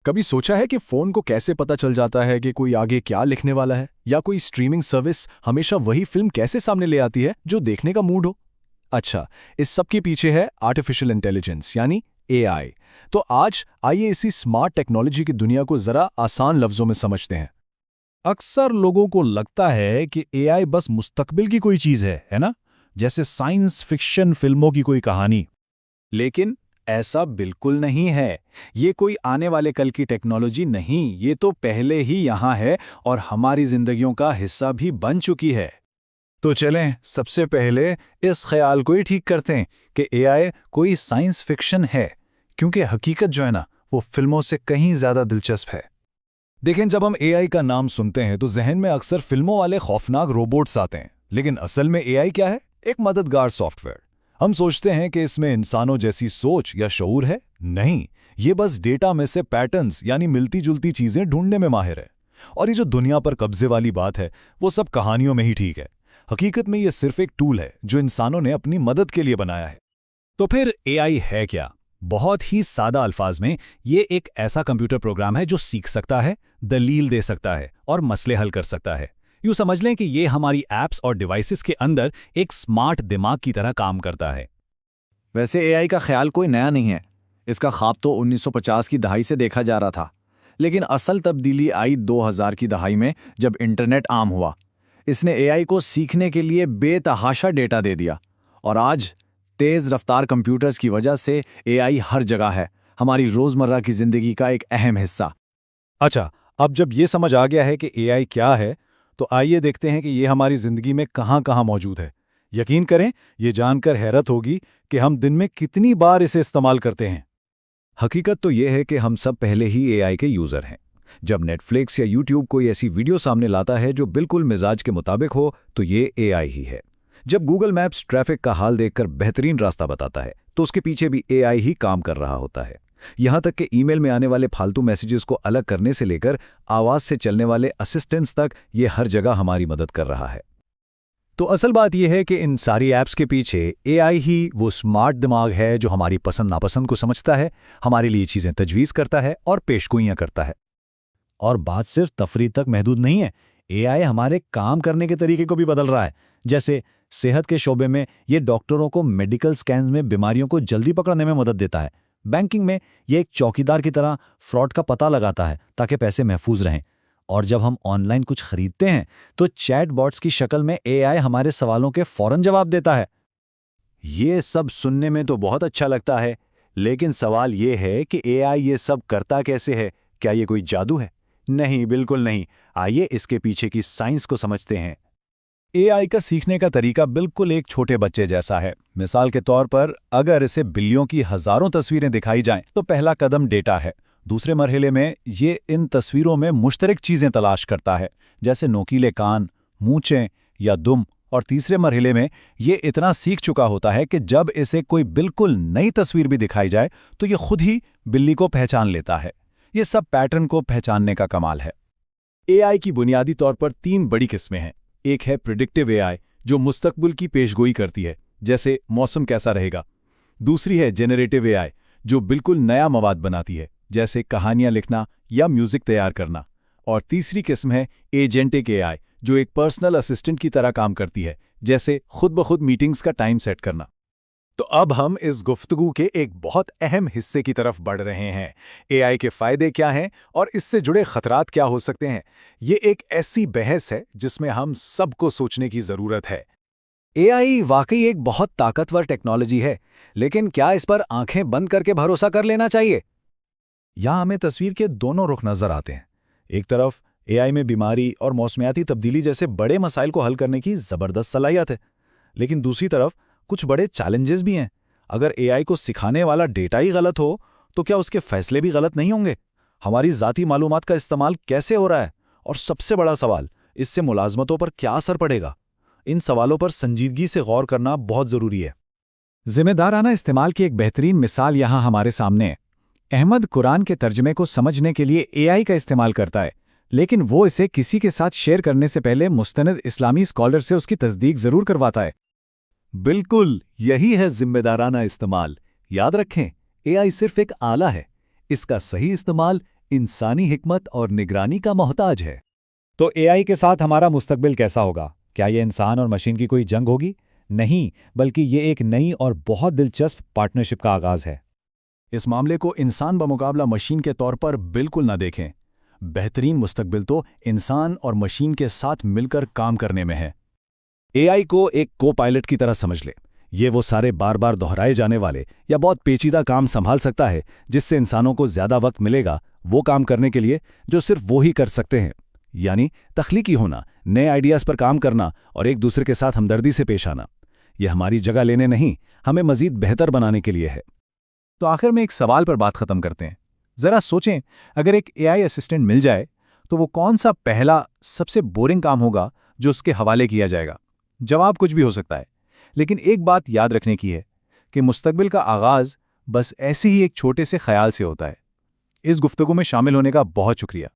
कभी सोचा है कि फोन को कैसे पता चल जाता है कि कोई आगे क्या लिखने वाला है, या कोई स्ट्रीमिंग सर्विस हमेशा वही फिल्म कैसे सामने ले आती है जो देखने का मूड हो? अच्छा, इस सब के पीछे है आर्टिफिशियल इंटेलिजेंस यानी एआई। तो आज आइए इसी स्मार्ट टेक्नोलॉजी की दुनिया को जरा आसान लफ्जों में समझते हैं। अक्सर लोगों को लगता है कि एआई बस मुस्तकबिल की कोई चीज है ना? जैसे साइंस फिक्शन फिल्मों की कोई कहानी। लेकिन ऐसा बिल्कुल नहीं है। ये कोई आने वाले कल की टेक्नोलॉजी नहीं, ये तो पहले ही यहाँ है और हमारी जिंदगियों का हिस्सा भी बन चुकी है। तो चलें सबसे पहले इस ख्याल को ही ठीक करते हैं कि एआई कोई साइंस फिक्शन है, क्योंकि हकीकत जो है ना वो फिल्मों से कहीं ज्यादा दिलचस्प है। देखें, जब हम एआई का नाम सुनते हैं तो जहन में अक्सर फिल्मों वाले खौफनाक रोबोट्स आते हैं, लेकिन असल में एआई क्या है? एक मददगार सॉफ्टवेयर। हम सोचते हैं कि इसमें इंसानों जैसी सोच या शऊर है। नहीं, ये बस डेटा में से पैटर्न्स यानी मिलती जुलती चीजें ढूंढने में माहिर है। और ये जो दुनिया पर कब्जे वाली बात है वो सब कहानियों में ही ठीक है। हकीकत में ये सिर्फ एक टूल है जो इंसानों ने अपनी मदद के लिए बनाया है। तो फिर एआई है क्या? बहुत ही सादा अल्फाज में ये एक ऐसा कंप्यूटर प्रोग्राम है जो सीख सकता है, दलील दे सकता है और मसले हल कर सकता है। यूं समझ लें कि ये हमारी ऐप्स और डिवाइसेस के अंदर एक स्मार्ट दिमाग की तरह काम करता है। वैसे एआई का ख्याल कोई नया नहीं है। इसका ख्वाब तो 1950 की दहाई से देखा जा रहा था, लेकिन असल तब्दीली आई 2000 की दहाई में जब इंटरनेट आम हुआ। इसने एआई को सीखने के लिए बेतहाशा डेटा दे दिया और आज तेज रफ्तार कंप्यूटर्स की वजह से एआई हर जगह है, हमारी रोजमर्रा की जिंदगी का एक अहम हिस्सा। अच्छा, अब जब ये समझ आ गया है कि एआई क्या है, तो आइए देखते हैं कि ये हमारी जिंदगी में कहाँ कहाँ मौजूद है। यकीन करें, ये जानकर हैरत होगी कि हम दिन में कितनी बार इसे इस्तेमाल करते हैं। हकीकत तो ये है कि हम सब पहले ही एआई के यूजर हैं। जब नेटफ्लिक्स या यूट्यूब कोई ऐसी वीडियो सामने लाता है जो बिल्कुल मिजाज के मुताबिक हो, तो ये एआई ही है। जब गूगल मैप्स ट्रैफिक का हाल देखकर बेहतरीन रास्ता बताता है, तो उसके पीछे भी एआई ही काम कर रहा होता है। यहां तक कि ईमेल में आने वाले फालतू मैसेजेस को अलग करने से लेकर आवाज से चलने वाले असिस्टेंट्स तक ये हर जगह हमारी मदद कर रहा है। तो असल बात यह है कि इन सारी ऐप्स के पीछे एआई ही वो स्मार्ट दिमाग है जो हमारी पसंद नापसंद को समझता है, हमारे लिए चीजें तजवीज़ करता है और पेशगोइयां करता है। और बात सिर्फ तफरीह तक महदूद नहीं है, एआई हमारे काम करने के तरीके को भी बदल रहा है। जैसे सेहत के शोबे में ये डॉक्टरों को मेडिकल स्कैन्स में बीमारियों को जल्दी पकड़ने में मदद देता है। बैंकिंग में ये एक चौकीदार की तरह फ्रॉड का पता लगाता है ताकि पैसे महफूज रहें। और जब हम ऑनलाइन कुछ खरीदते हैं तो चैट बॉट्स की शक्ल में एआई हमारे सवालों के फौरन जवाब देता है। ये सब सुनने में तो बहुत अच्छा लगता है, लेकिन सवाल ये है कि एआई ये सब करता कैसे है? क्या ये कोई जादू है? नहीं, बिल्कुल नहीं। आइए इसके पीछे की साइंस को समझते हैं। एआई का सीखने का तरीका बिल्कुल एक छोटे बच्चे जैसा है। मिसाल के तौर पर अगर इसे बिल्लियों की हजारों तस्वीरें दिखाई जाएं, तो पहला कदम डेटा है। दूसरे मरहले में ये इन तस्वीरों में मुश्तरक चीजें तलाश करता है, जैसे नोकीले कान, मूंछें या दुम। और तीसरे मरहले में ये इतना सीख चुका होता है कि जब इसे कोई बिल्कुल नई तस्वीर भी दिखाई जाए तो ये खुद ही बिल्ली को पहचान लेता है। ये सब पैटर्न को पहचानने का कमाल है। एआई की बुनियादी तौर पर 3 बड़ी किस्में हैं। एक है प्रिडिक्टिव एआई, जो मुस्तकबिल की पेशगोई करती है, जैसे मौसम कैसा रहेगा। दूसरी है जेनरेटिव एआई, जो बिल्कुल नया मवाद बनाती है, जैसे कहानियां लिखना या म्यूजिक तैयार करना। और तीसरी किस्म है एजेंटिक एआई, जो एक पर्सनल असिस्टेंट की तरह काम करती है, जैसे खुद ब खुद मीटिंग्स का टाइम सेट करना। तो अब हम इस गुफ्तगू के एक बहुत अहम हिस्से की तरफ बढ़ रहे हैं। एआई के फायदे क्या हैं और इससे जुड़े खतरात क्या हो सकते हैं। ये एक ऐसी बहस है जिसमें हम सबको सोचने की जरूरत है। एआई वाकई एक बहुत ताकतवर टेक्नोलॉजी है, लेकिन क्या इस पर आंखें बंद करके भरोसा कर लेना चाहिए? यहां हमें तस्वीर के दोनों रुख नजर आते हैं। एक तरफ एआई में बीमारी और मौसमियाती तब्दीली जैसे बड़े मसाइल को हल करने की जबरदस्त सलाहियत है, लेकिन दूसरी तरफ कुछ बड़े चैलेंजेस भी हैं। अगर एआई को सिखाने वाला डेटा ही गलत हो तो क्या उसके फैसले भी गलत नहीं होंगे? हमारी ज़ाती मालूमात का इस्तेमाल कैसे हो रहा है? और सबसे बड़ा सवाल, इससे मुलाजमतों पर क्या असर पड़ेगा? इन सवालों पर संजीदगी से गौर करना बहुत ज़रूरी है। जिम्मेदाराना इस्तेमाल की एक बेहतरीन मिसाल यहाँ हमारे सामने है। अहमद कुरान के तर्जमे को समझने के लिए एआई का इस्तेमाल करता है, लेकिन वो इसे किसी के साथ शेयर करने से पहले मुस्तनद इस्लामी स्कॉलर से उसकी तस्दीक जरूर करवाता है। बिल्कुल, यही है जिम्मेदाराना इस्तेमाल। याद रखें, एआई सिर्फ एक आला है। इसका सही इस्तेमाल इंसानी हिकमत और निगरानी का मोहताज है। तो एआई के साथ हमारा मुस्तकबिल कैसा होगा? क्या ये इंसान और मशीन की कोई जंग होगी? नहीं, बल्कि ये एक नई और बहुत दिलचस्प पार्टनरशिप का आगाज है। इस मामले को इंसान बमुकाबला मशीन के तौर पर बिल्कुल ना देखें। बेहतरीन मुस्तकबिल तो इंसान और मशीन के साथ मिलकर काम करने में है। एआई को एक को पायलट की तरह समझ ले। ये वो सारे बार बार दोहराए जाने वाले या बहुत पेचीदा काम संभाल सकता है जिससे इंसानों को ज्यादा वक्त मिलेगा वो काम करने के लिए जो सिर्फ वो ही कर सकते हैं, यानी तख्लीकी होना, नए आइडियाज पर काम करना और एक दूसरे के साथ हमदर्दी से पेश आना। यह हमारी जगह लेने नहीं, हमें मजीद बेहतर बनाने के लिए है। तो आखिर में एक सवाल पर बात खत्म करते हैं। जरा सोचें, अगर एक एआई असिस्टेंट मिल जाए तो वो कौन सा पहला सबसे बोरिंग काम होगा जो उसके हवाले किया जाएगा? जवाब कुछ भी हो सकता है, लेकिन एक बात याद रखने की है कि मुस्तकबिल का आगाज बस ऐसे ही एक छोटे से ख्याल से होता है। इस गुफ्तगू में शामिल होने का बहुत शुक्रिया।